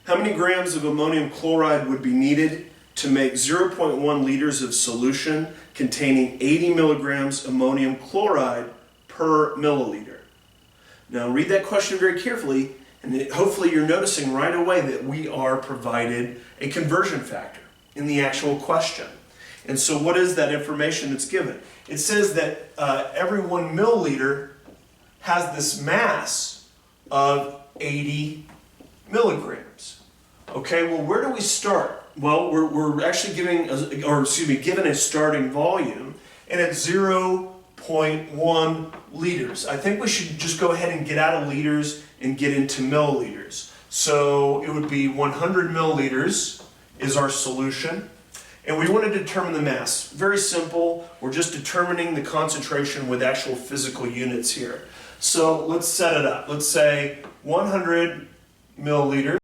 How many grams of ammonium chloride would be needed to make 0.1 liters of solution containing 80 milligrams ammonium chloride per milliliter? Now read that question very carefully, and hopefully you're noticing right away that we are provided a conversion factor in the actual question. And so what is that information that's given? It says that every 1 milliliter has this mass of 80 milligrams. Okay, well, where do we start? Well, we're actually given a starting volume, and it's 0.1 liters. I think we should just go ahead and get out of liters and get into milliliters. So it would be 100 milliliters is our solution. And we want to determine the mass. Very simple. We're just determining the concentration with actual physical units here. So let's set it up. Let's say 100 milliliters.